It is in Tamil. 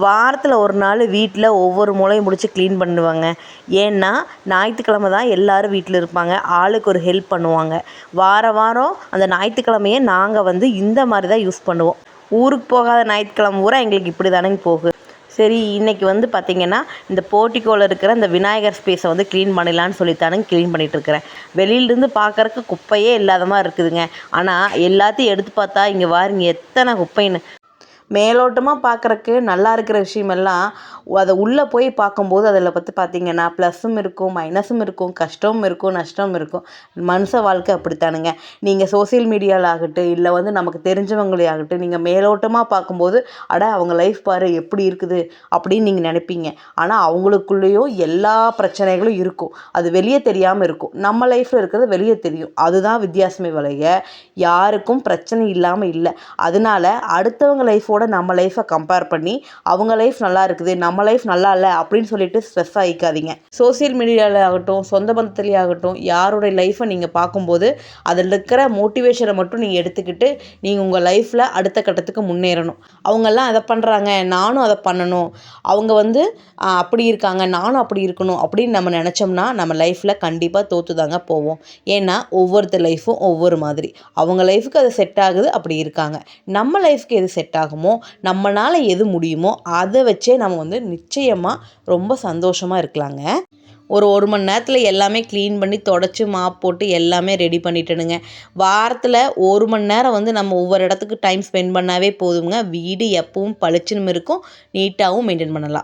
வாரத்தில் ஒரு நாள் வீட்டில் ஒவ்வொரு மூலையும் முடிச்சு க்ளீன் பண்ணுவாங்க. ஏன்னா ஞாயிற்றுக்கிழமை தான் எல்லோரும் வீட்டில் இருப்பாங்க. ஆளுக்கு ஒரு ஹெல்ப் பண்ணுவாங்க. வாரம் அந்த ஞாயிற்றுக்கிழமையை நாங்கள் இந்த மாதிரி தான் யூஸ் பண்ணுவோம். ஊருக்கு போகாத ஞாயிற்றுக்கிழமை பூரா எங்களுக்கு இப்படி தானேங்க போகுது. சரி, இன்றைக்கி பார்த்திங்கன்னா இந்த போர்ட்டிக்கோவில் இருக்கிற இந்த விநாயகர் ஸ்பேஸை க்ளீன் பண்ணிடலான்னு சொல்லித்தானுங்க க்ளீன் பண்ணிகிட்ருக்கிறேன். வெளியிலேருந்து பார்க்குறக்கு குப்பையே இல்லாத மாதிரி இருக்குதுங்க. ஆனால் எல்லாத்தையும் எடுத்து பார்த்தா இங்கே பாருங்க எத்தனை குப்பைன்னு. மேலோட்டமாக பார்க்குறக்கு நல்லா இருக்கிற விஷயமெல்லாம் அதை உள்ளே போய் பார்க்கும்போது அதில் பார்த்திங்கன்னா ப்ளஸ்ஸும் இருக்கும், மைனஸும் இருக்கும், கஷ்டமும் இருக்கும், நஷ்டமும் இருக்கும். மனுஷ வாழ்க்கை அப்படித்தானுங்க. நீங்கள் சோசியல் மீடியாவில் ஆகட்டும், இல்லை நமக்கு தெரிஞ்சவங்களே ஆகட்டும், நீங்கள் மேலோட்டமாக பார்க்கும்போது அவங்க லைஃப் பாரு எப்படி இருக்குது அப்படின்னு நீங்கள் நினைப்பீங்க. ஆனால் அவங்களுக்குள்ளேயும் எல்லா பிரச்சனைகளும் இருக்கும். அது வெளியே தெரியாமல் இருக்கும். நம்ம லைஃப்பில் இருக்கிறது வெளியே தெரியும். அதுதான் வித்தியாசமே வளைய யாருக்கும் பிரச்சனை இல்லாமல் இல்லை. அதனால அடுத்தவங்க லைஃபோட நம்ம லைஃப்பை கம்பேர் பண்ணி அவங்க லைஃப் நல்லா இருக்குது, நம்ம லைஃப் நல்லா இல்லை அப்படின்னு சொல்லிட்டு ஸ்ட்ரெஸ் ஆகிக்காதீங்க. சோசியல் மீடியாவில் ஆகட்டும், சொந்த பந்தத்துலேயே ஆகட்டும், யாருடைய லைஃப்பை நீங்கள் பார்க்கும்போது அதில் இருக்கிற மோட்டிவேஷனை மட்டும் நீங்கள் எடுத்துக்கிட்டு நீங்கள் உங்கள் லைஃப்பில் அடுத்த கட்டத்துக்கு முன்னேறணும். அவங்கெல்லாம் அதை பண்ணுறாங்க, நானும் அதை பண்ணணும், அவங்க அப்படி இருக்காங்க, நானும் அப்படி இருக்கணும் அப்படின்னு நம்ம நினச்சோம்னா நம்ம லைஃப்பில் கண்டிப்பாக தோற்றுதாங்க போவோம். ஏன்னா ஒவ்வொருத்தர் லைஃப்பும் ஒவ்வொரு மாதிரி. அவங்க லைஃபுக்கு அது செட் ஆகுது, அப்படி இருக்காங்க. நம்ம லைஃப்க்கு எது செட் ஆகுமோ, நம்மளால் எது முடியுமோ அதை வச்சே நம்ம நிச்சயமாக ரொம்ப சந்தோஷமாக இருக்கலாங்க. ஒரு மணி நேரத்தில் எல்லாமே க்ளீன் பண்ணி தொடச்சி மாப் போட்டு எல்லாமே ரெடி பண்ணிட்டேனுங்க. வாரத்தில் 1 மணி நேரம் நம்ம ஒவ்வொரு இடத்துக்கு டைம் ஸ்பெண்ட் பண்ணாவே போதுங்க. வீடு எப்பவும் பளிச்சுன்னு இருக்கும், நீட்டாகவும் மெயின்டைன் பண்ணலாம்.